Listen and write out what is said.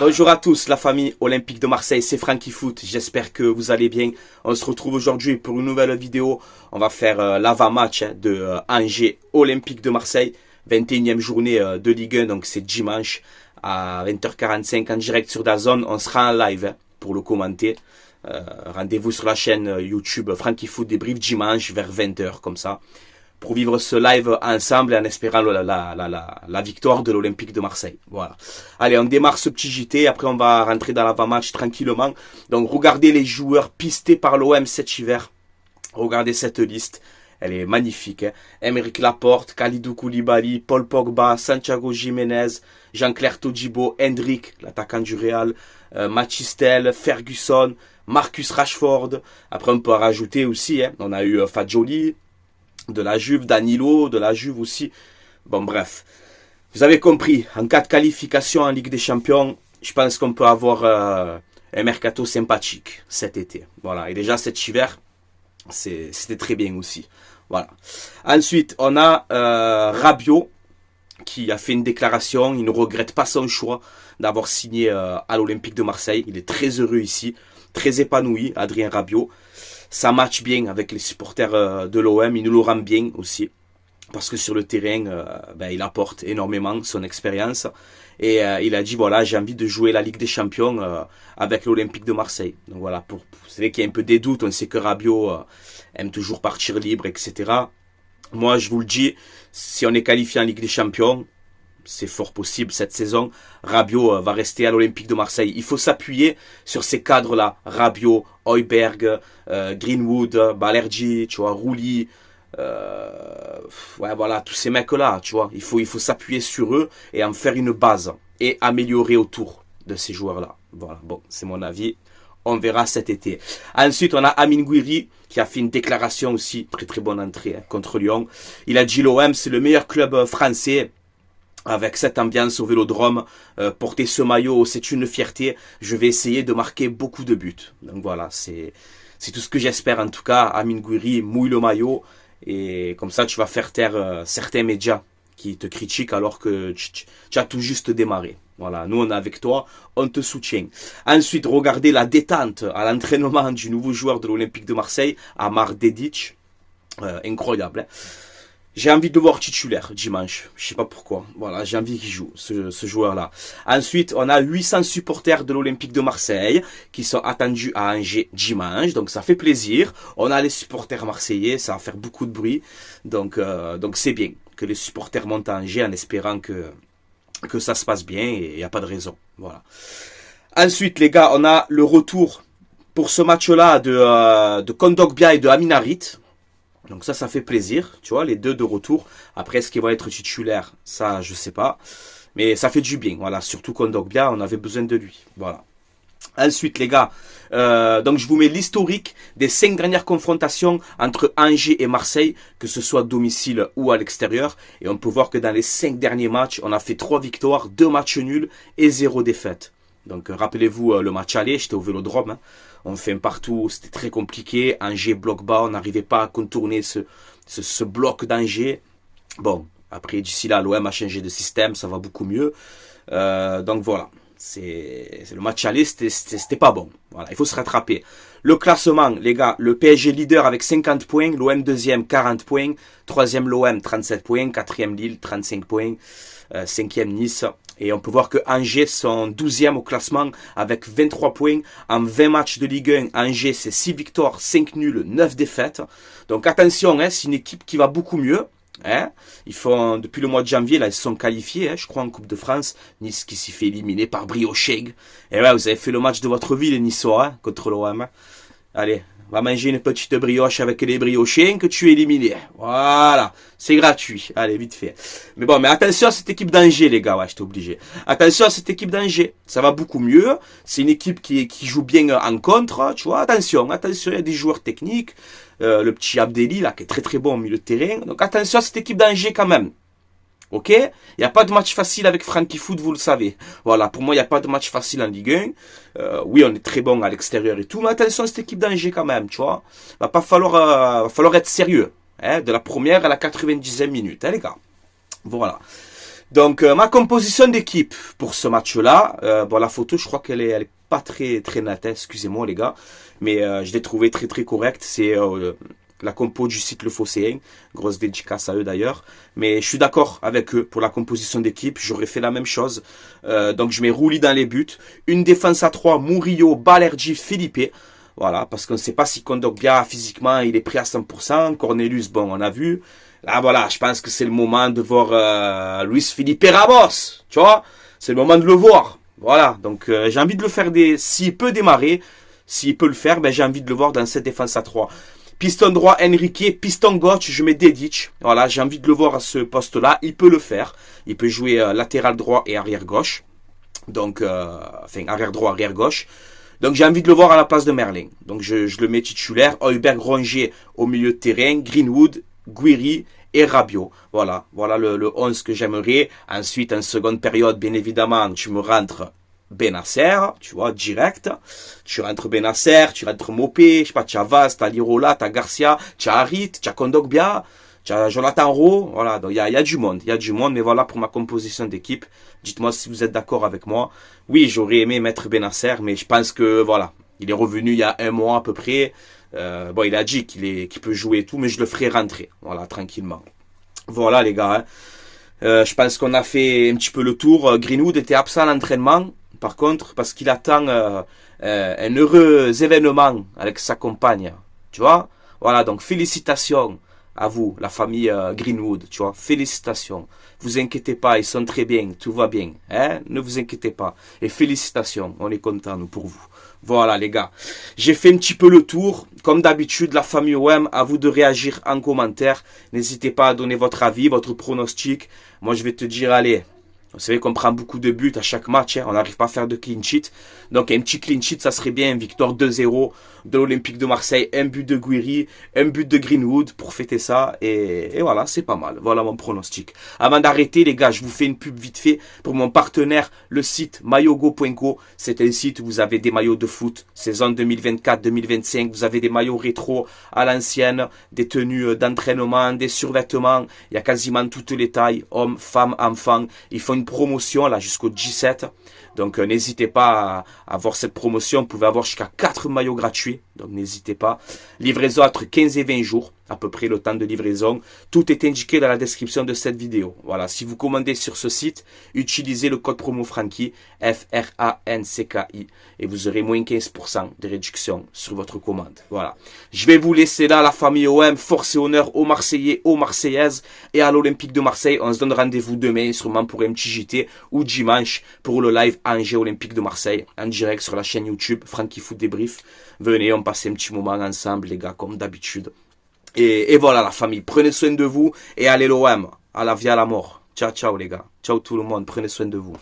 Bonjour à tous, la famille Olympique de Marseille, c'est Franky Foot, j'espère que vous allez bien. On se retrouve aujourd'hui pour une nouvelle vidéo. On va faire l'avant-match de Angers Olympique de Marseille, 21e journée de Ligue 1, donc c'est dimanche à 20h45 en direct sur DAZN. On sera en live pour le commenter. Rendez-vous sur la chaîne YouTube Franky Foot débrief dimanche vers 20h comme ça, pour vivre ce live ensemble et en espérant la victoire de l'Olympique de Marseille. Voilà. Allez, on démarre ce petit JT, après on va rentrer dans l'avant-match tranquillement. Donc regardez les joueurs pistés par l'OM cet hiver. Regardez cette liste, elle est magnifique. Hein. Aymeric Laporte, Kalidou Koulibaly, Paul Pogba, Santiago Jiménez, Jean-Claire Todibo, Hendrick, l'attaquant du Real, Mathys Tel, Ferguson, Marcus Rashford. Après on peut en rajouter aussi, hein. On a eu Fadjoli, de la Juve, Danilo, de la Juve aussi. Bon bref, vous avez compris, en cas de qualification en Ligue des Champions, je pense qu'on peut avoir un mercato sympathique cet été. Voilà, et déjà cet hiver, c'était très bien aussi. Voilà. Ensuite, on a Rabiot, qui a fait une déclaration, il ne regrette pas son choix d'avoir signé à l'Olympique de Marseille. Il est très heureux ici, très épanoui, Adrien Rabiot. Ça match bien avec les supporters de l'OM, il nous le rend bien aussi. Parce que sur le terrain, il apporte énormément son expérience. Et il a dit, voilà, j'ai envie de jouer la Ligue des Champions avec l'Olympique de Marseille. Donc voilà, vous savez qu'il y a un peu des doutes, on sait que Rabiot aime toujours partir libre, etc. Moi, je vous le dis, si on est qualifié en Ligue des Champions, c'est fort possible cette saison, Rabiot va rester à l'Olympique de Marseille. Il faut s'appuyer sur ces cadres-là. Rabiot, Højbjerg, Greenwood, Balerdi, tu vois, Rouli. Ouais, voilà, tous ces mecs-là, tu vois. Il faut s'appuyer sur eux et en faire une base. Et améliorer autour de ces joueurs-là. Voilà, bon, c'est mon avis. On verra cet été. Ensuite, on a Amine Gouiri qui a fait une déclaration aussi, très très bonne entrée contre Lyon. Il a dit l'OM, c'est le meilleur club français. Avec cette ambiance au Vélodrome, porter ce maillot, c'est une fierté. Je vais essayer de marquer beaucoup de buts. Donc voilà, c'est tout ce que j'espère en tout cas. Amine Gouiri mouille le maillot et comme ça tu vas faire taire certains médias qui te critiquent alors que tu as tout juste démarré. Voilà, nous on est avec toi, on te soutient. Ensuite, regardez la détente à l'entraînement du nouveau joueur de l'Olympique de Marseille, Amar Dedić. Incroyable, hein. J'ai envie de le voir titulaire dimanche. Je sais pas pourquoi. Voilà, j'ai envie qu'il joue, ce joueur-là. Ensuite, on a 800 supporters de l'Olympique de Marseille qui sont attendus à Angers dimanche. Donc, ça fait plaisir. On a les supporters marseillais. Ça va faire beaucoup de bruit. Donc c'est bien que les supporters montent à Angers en espérant que ça se passe bien et il n'y a pas de raison. Voilà. Ensuite, les gars, on a le retour pour ce match-là de Kondogbia et de Amin Harit. Donc ça fait plaisir, tu vois, les deux de retour. Après, est-ce qu'ils vont être titulaires? Ça, je sais pas. Mais ça fait du bien, voilà. Surtout Kondogbia, on avait besoin de lui. Voilà. Ensuite, les gars, donc je vous mets l'historique des 5 dernières confrontations entre Angers et Marseille, que ce soit à domicile ou à l'extérieur. Et on peut voir que dans les 5 derniers matchs, on a fait 3 victoires, 2 matchs nuls et 0 défaite. Donc rappelez-vous le match aller, j'étais au Vélodrome, hein. On fait un partout, c'était très compliqué. Angers bloc bas, on n'arrivait pas à contourner ce bloc d'Angers. Bon, après d'ici là, l'OM a changé de système, ça va beaucoup mieux. Donc voilà, c'est le match aller, c'était pas bon. Voilà, il faut se rattraper. Le classement, les gars, le PSG leader avec 50 points, l'OM deuxième 40 points, troisième l'OM 37 points, quatrième Lille 35 points, cinquième Nice. Et on peut voir que Angers sont 12e au classement avec 23 points. En 20 matchs de Ligue 1, Angers c'est 6 victoires, 5 nuls, 9 défaites. Donc attention, hein, c'est une équipe qui va beaucoup mieux. Hein. Ils font, depuis le mois de janvier, là, ils se sont qualifiés, hein, je crois, en Coupe de France. Nice qui s'est fait éliminer par Briocheg. Et ouais, vous avez fait le match de votre vie, les Niçois, hein, contre l'OM. Allez, va manger une petite brioche avec les briochins que tu es éliminé. Voilà, c'est gratuit. Allez, vite fait. Mais bon, mais attention à cette équipe d'Angers, les gars. Ouais, j'étais obligé. Attention à cette équipe d'Angers. Ça va beaucoup mieux. C'est une équipe qui joue bien en contre. Tu vois, attention, il y a des joueurs techniques. Le petit Abdelli, là, qui est très très bon au milieu de terrain. Donc attention à cette équipe d'Angers quand même. Ok? Il n'y a pas de match facile avec Franky Foot, vous le savez. Voilà, pour moi, il n'y a pas de match facile en Ligue 1. Oui, on est très bon à l'extérieur et tout, mais attention à cette équipe d'Angers quand même, tu vois. Va falloir être sérieux. Hein, de la première à la 90e minute, hein, les gars. Voilà. Donc, ma composition d'équipe pour ce match-là, bon, la photo, je crois qu'elle est pas très nette, hein, excusez-moi les gars, mais je l'ai trouvé très correcte. C'est la compo du site Le Phocéen, grosse dédicace à eux d'ailleurs. Mais je suis d'accord avec eux pour la composition d'équipe, j'aurais fait la même chose. Donc je mets Rouli dans les buts, une défense à 3, Murillo, Balerdi, Felipe. Voilà, parce qu'on ne sait pas si Kondogbia physiquement il est prêt à 100%. Cornelius, bon, on a vu. Là, voilà, je pense que c'est le moment de voir Luis Felipe Ramos, tu vois. C'est le moment de le voir. Voilà, donc j'ai envie de le faire s'il peut démarrer, s'il peut le faire, ben j'ai envie de le voir dans cette défense à 3. Piston droit, Enrique. Piston gauche, je mets Dedic. Voilà, j'ai envie de le voir à ce poste-là. Il peut le faire. Il peut jouer latéral droit et arrière gauche. Donc, enfin, arrière droit, arrière gauche. Donc, j'ai envie de le voir à la place de Merlin. Donc, je le mets titulaire. Heuberg, Rongier au milieu de terrain. Greenwood, Guiri et Rabiot. Voilà, voilà le 11 que j'aimerais. Ensuite, en seconde période, bien évidemment, tu me rentres Benasser, tu vois, direct. Tu rentres Benasser, tu rentres Mopé, je sais pas, tu as Vaz, tu as Lirola, tu as Garcia, tu as Harit, tu as Kondogbia, tu as Jonathan Rowe. Voilà, donc il y a du monde, mais voilà pour ma composition d'équipe. Dites-moi si vous êtes d'accord avec moi. Oui, j'aurais aimé mettre Benasser, mais je pense que voilà, il est revenu il y a un mois à peu près. Bon, il a dit qu'il peut jouer et tout, mais je le ferai rentrer, voilà, tranquillement. Voilà les gars, hein. Je pense qu'on a fait un petit peu le tour. Greenwood était absent à l'entraînement. Par contre, parce qu'il attend un heureux événement avec sa compagne, tu vois. Voilà, donc félicitations à vous, la famille Greenwood, tu vois. Félicitations. Vous inquiétez pas, ils sont très bien, tout va bien. Hein? Ne vous inquiétez pas. Et félicitations, on est contents, nous, pour vous. Voilà, les gars. J'ai fait un petit peu le tour. Comme d'habitude, la famille OM, à vous de réagir en commentaire. N'hésitez pas à donner votre avis, votre pronostic. Moi, je vais te dire, allez... Vous savez qu'on prend beaucoup de buts à chaque match, hein. On n'arrive pas à faire de clean sheet. Donc un petit clean sheet, ça serait bien. Une victoire 2-0 de l'Olympique de Marseille, un but de Guiri, un but de Greenwood pour fêter ça. Et voilà, c'est pas mal. Voilà mon pronostic. Avant d'arrêter, les gars, je vous fais une pub vite fait pour mon partenaire, le site maillogo.co. C'est un site où vous avez des maillots de foot, saison 2024-2025. Vous avez des maillots rétro à l'ancienne, des tenues d'entraînement, des survêtements. Il y a quasiment toutes les tailles, hommes, femmes, enfants. Ils font une promotion là jusqu'au 17. Donc n'hésitez pas à voir cette promotion. Vous pouvez avoir jusqu'à 4 maillots gratuits. Donc n'hésitez pas. Livraison entre 15 et 20 jours. À peu près le temps de livraison. Tout est indiqué dans la description de cette vidéo. Voilà. Si vous commandez sur ce site, utilisez le code promo Francky. F-R-A-N-C-K-I. Et vous aurez moins 15% de réduction sur votre commande. Voilà. Je vais vous laisser là, la famille OM. Force et honneur aux Marseillais, aux Marseillaises et à l'Olympique de Marseille. On se donne rendez-vous demain, sûrement pour un petit JT, ou dimanche pour le live Angers Olympique de Marseille, en direct sur la chaîne YouTube Francky Foot Débrief. Venez, on passe un petit moment ensemble, les gars, comme d'habitude. Et voilà la famille, prenez soin de vous et allez l'OM, à la vie à la mort. Ciao, ciao les gars. Ciao tout le monde, prenez soin de vous.